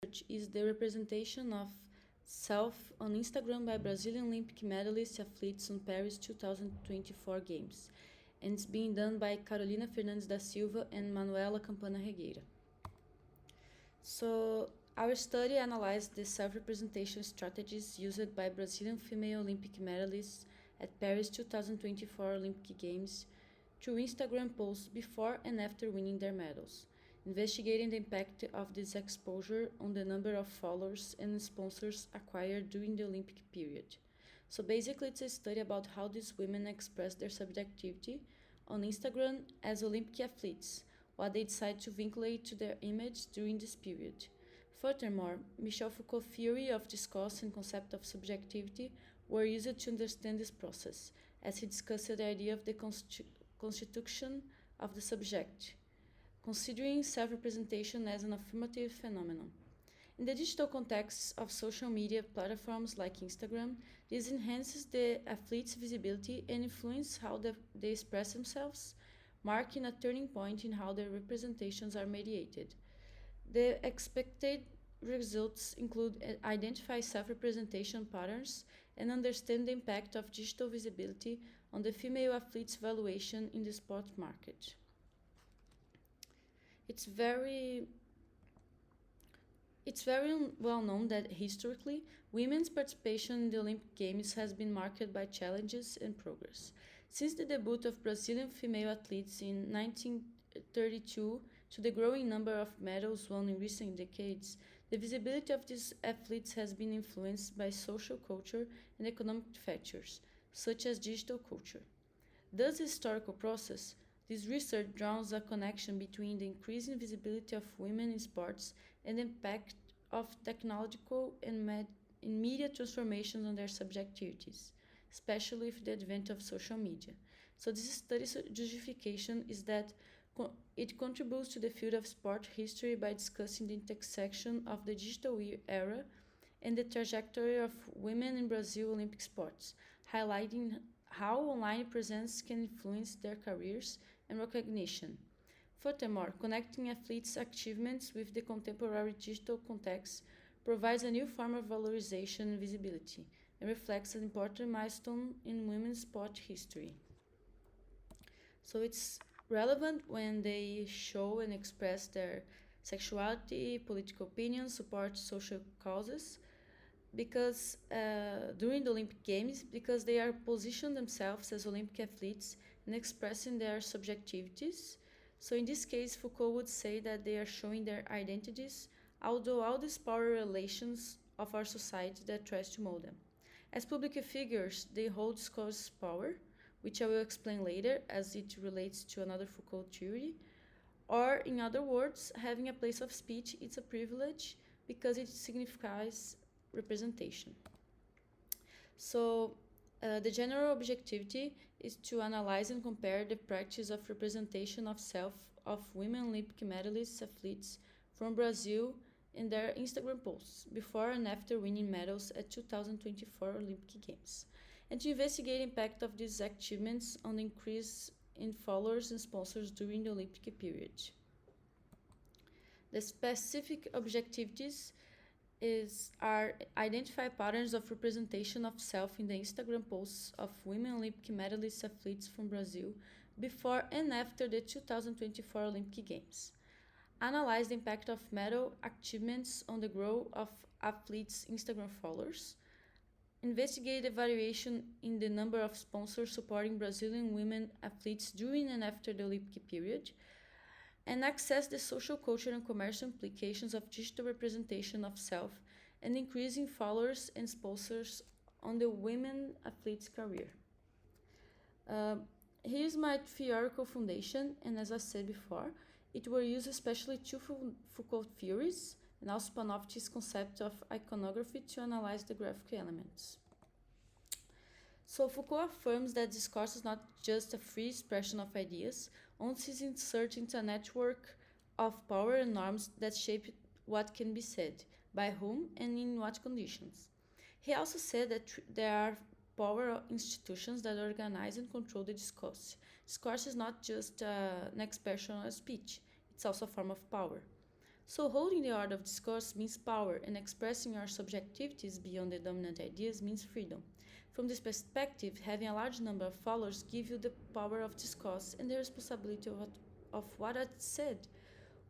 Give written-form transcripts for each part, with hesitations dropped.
research is the representation of self on Instagram by Brazilian Olympic medalist athletes on Paris 2024 Games, and it's being done by Carolina Fernandes da Silva and Manuela Campana Regueira. So, our study analyzed the self-representation strategies used by Brazilian female Olympic medalists at Paris 2024 Olympic Games through Instagram posts before and after winning their medals, investigating the impact of this exposure on the number of followers and sponsors acquired during the Olympic period. So basically it's a study about how these women express their subjectivity on Instagram as Olympic athletes, what they decide to vinculate to their image during this period. Furthermore, Michel Foucault's theory of discourse and concept of subjectivity were used to understand this process, as he discussed the idea of the constitution of the subject, considering self-representation as an affirmative phenomenon. In the digital context of social media platforms like Instagram, this enhances the athlete's visibility and influences how they express themselves, marking a turning point in how their representations are mediated. The expected results include identify self-representation patterns and understand the impact of digital visibility on the female athlete's valuation in the sport market. It's very well known that historically, women's participation in the Olympic Games has been marked by challenges and progress. Since the debut of Brazilian female athletes in 1932 to the growing number of medals won in recent decades, the visibility of these athletes has been influenced by social culture and economic factors, such as digital culture. Thus, historical process, this research draws a connection between the increasing visibility of women in sports and the impact of technological and media transformations on their subjectivities, especially with the advent of social media. So this study's justification is that it contributes to the field of sport history by discussing the intersection of the digital era and the trajectory of women in Brazil Olympic sports, highlighting how online presence can influence their careers and recognition. Furthermore, connecting athletes' achievements with the contemporary digital context provides a new form of valorization and visibility, and reflects an important milestone in women's sport history. So it's relevant when they show and express their sexuality, political opinions, support social causes, because during the Olympic Games, because they are positioned themselves as Olympic athletes and expressing their subjectivities. So in this case, Foucault would say that they are showing their identities, although all these power relations of our society that tries to mold them. As public figures, they hold discourse power, which I will explain later as it relates to another Foucault theory, or in other words, having a place of speech is a privilege because it signifies representation. So the general objectivity is to analyze and compare the practice of representation of self of women Olympic medalist athletes from Brazil in their Instagram posts before and after winning medals at 2024 Olympic Games, and to investigate the impact of these achievements on the increase in followers and sponsors during the Olympic period. The specific objectivities are identify patterns of representation of self in the Instagram posts of women Olympic medalist athletes from Brazil before and after the 2024 Olympic Games. Analyze the impact of medal achievements on the growth of athletes' Instagram followers. Investigate the variation in the number of sponsors supporting Brazilian women athletes during and after the Olympic period, and access the social, cultural, and commercial implications of digital representation of self and increasing followers and sponsors on the women athletes' career. Here's my theoretical foundation, and as I said before, it were used especially two Foucault theories and also Panofsky's concept of iconography to analyze the graphic elements. So Foucault affirms that discourse is not just a free expression of ideas, once it inserts into a network of power and norms that shape what can be said, by whom, and in what conditions. He also said that there are power institutions that organize and control the discourse. Discourse is not just an expression of speech, it's also a form of power. So, holding the art of discourse means power, and expressing our subjectivities beyond the dominant ideas means freedom. From this perspective, having a large number of followers gives you the power of discourse and the responsibility of what I said.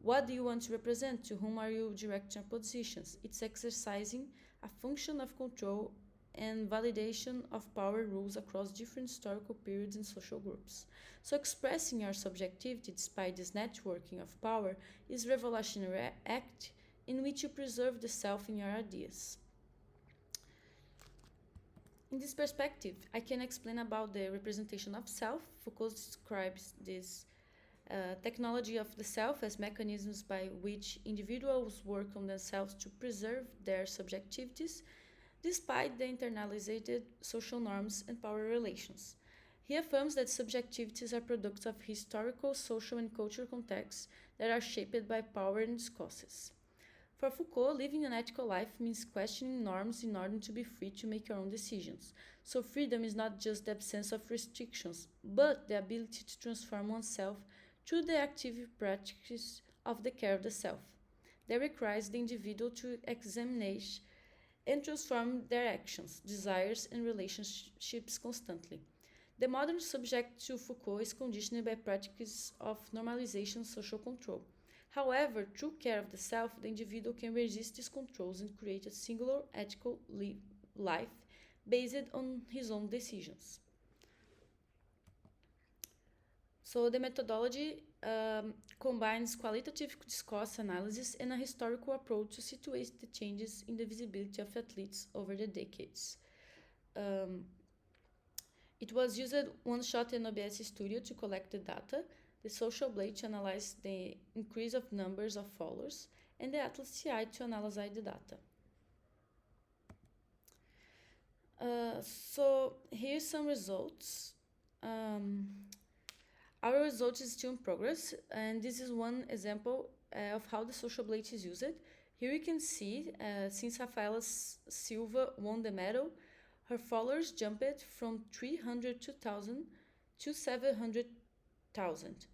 What do you want to represent? To whom are you directing your positions? It's exercising a function of control and validation of power rules across different historical periods and social groups. So, expressing your subjectivity despite this networking of power is a revolutionary act in which you preserve the self in your ideas. In this perspective, I can explain about the representation of self. Foucault describes this technology of the self as mechanisms by which individuals work on themselves to preserve their subjectivities despite the internalized social norms and power relations. He affirms that subjectivities are products of historical, social, and cultural contexts that are shaped by power and discourses. For Foucault, living an ethical life means questioning norms in order to be free to make your own decisions. So, freedom is not just the absence of restrictions, but the ability to transform oneself through the active practice of the care of the self. That requires the individual to examine and transform their actions, desires, and relationships constantly. The modern subject to Foucault is conditioned by practices of normalization and social control. However, through care of the self, the individual can resist these controls and create a singular ethical life based on his own decisions. So the methodology combines qualitative discourse analysis and a historical approach to situate the changes in the visibility of athletes over the decades. It was used one-shot in OBS Studio to collect the data, the Social Blade to analyze the increase of numbers of followers, and the Atlas CI to analyze the data. So here's some results. Our result is still in progress, and this is one example of how the Social Blade is used. Here you can see, since Rafaela Silva won the medal, her followers jumped from 302,000 to 700,000,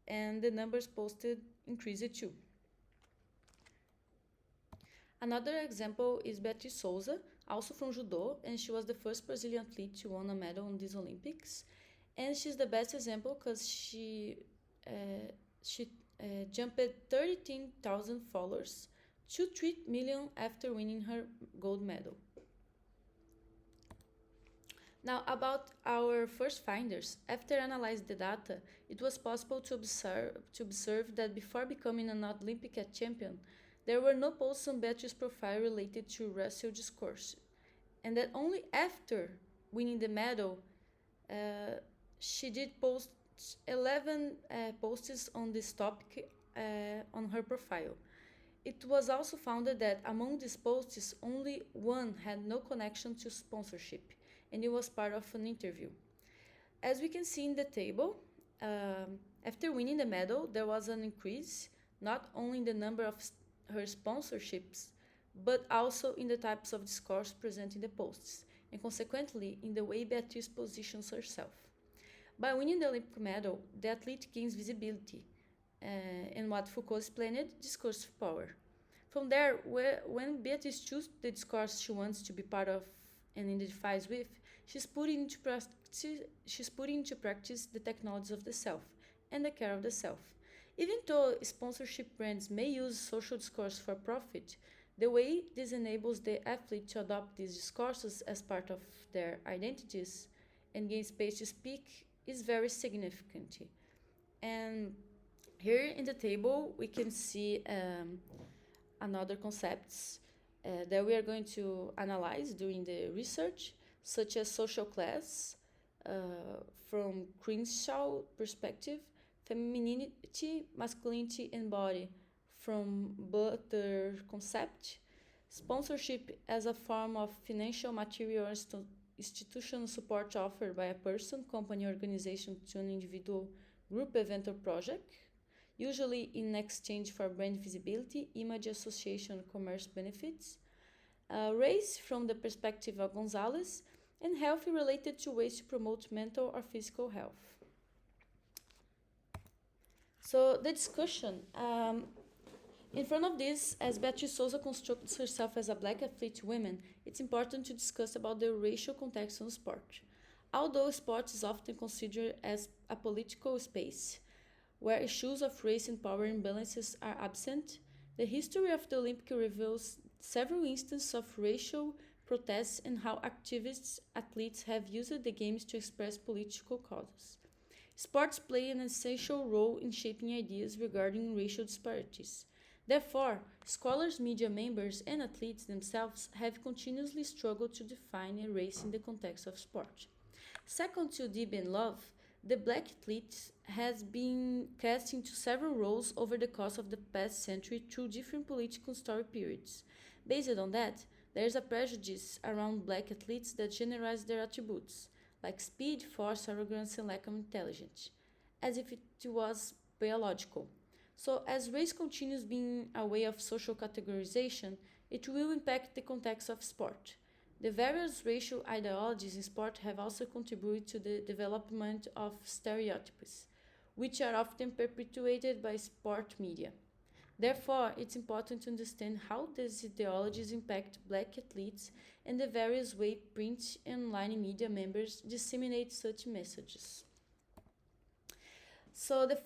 and the numbers posted increased too. Another example is Beatriz Souza, also from judo, and she was the first Brazilian athlete to win a medal in these Olympics. And she's the best example because she jumped 13,000 followers to 3 million after winning her gold medal. Now, about our first finders, after analyzing the data, it was possible to observe that before becoming an Olympic champion, there were no posts on Beatriz's profile related to racial discourse, and that only after winning the medal, she did post 11 posts on this topic on her profile. It was also found that among these posts, only one had no connection to sponsorship, and it was part of an interview. As we can see in the table, after winning the medal, there was an increase not only in the number of her sponsorships, but also in the types of discourse present in the posts, and consequently in the way Beatriz positions herself. By winning the Olympic medal, the athlete gains visibility, and what Foucault explained, discursive power. From there, when Beatriz chooses the discourse she wants to be part of and identifies with, she's putting into practice the technologies of the self and the care of the self. Even though sponsorship brands may use social discourse for profit, the way this enables the athlete to adopt these discourses as part of their identities and gain space to speak is very significant. And here in the table, we can see another concepts that we are going to analyze during the research, such as social class, from Crenshaw perspective, femininity, masculinity, and body, from Butler concept, sponsorship as a form of financial, material, institutional support offered by a person, company, organization to an individual, group, event, or project, usually in exchange for brand visibility, image association, commerce benefits. Race from the perspective of Gonzalez, and health related to ways to promote mental or physical health. So the discussion In front of this, as Beatriz Souza constructs herself as a black athlete woman, it's important to discuss about the racial context on sport. Although sport is often considered as a political space, where issues of race and power imbalances are absent, the history of the Olympic reveals several instances of racial protests and how activists athletes have used the games to express political causes. Sports play an essential role in shaping ideas regarding racial disparities. Therefore, scholars, media members, and athletes themselves have continuously struggled to define a race in the context of sport. Second to Dib and Love, the black athlete has been cast into several roles over the course of the past century through different political story periods. Based on that, there is a prejudice around black athletes that generalize their attributes, like speed, force, arrogance, and lack of intelligence, as if it was biological. So, as race continues being a way of social categorization, it will impact the context of sport. The various racial ideologies in sport have also contributed to the development of stereotypes, which are often perpetuated by sport media. Therefore, it's important to understand how these ideologies impact black athletes and the various ways print and online media members disseminate such messages. So the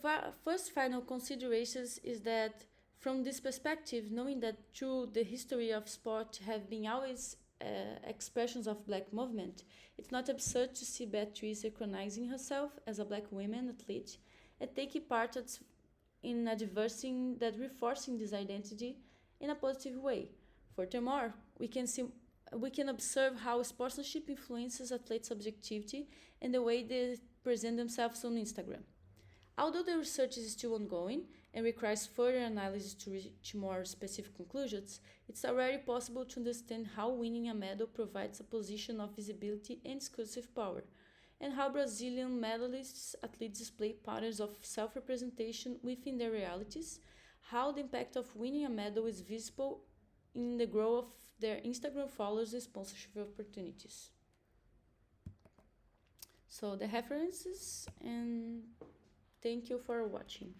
first final considerations is that from this perspective, knowing that through the history of sport have been always expressions of black movement, it's not absurd to see Beatrice recognizing herself as a black woman athlete and taking part in advancing that reinforcing this identity in a positive way. Furthermore, we can observe how sportsmanship influences athletes' objectivity and the way they present themselves on Instagram. Although the research is still ongoing and requires further analysis to reach more specific conclusions, it's already possible to understand how winning a medal provides a position of visibility and exclusive power, and how Brazilian medalists athletes display patterns of self-representation within their realities, how the impact of winning a medal is visible in the growth of their Instagram followers and sponsorship opportunities. So the references, and thank you for watching.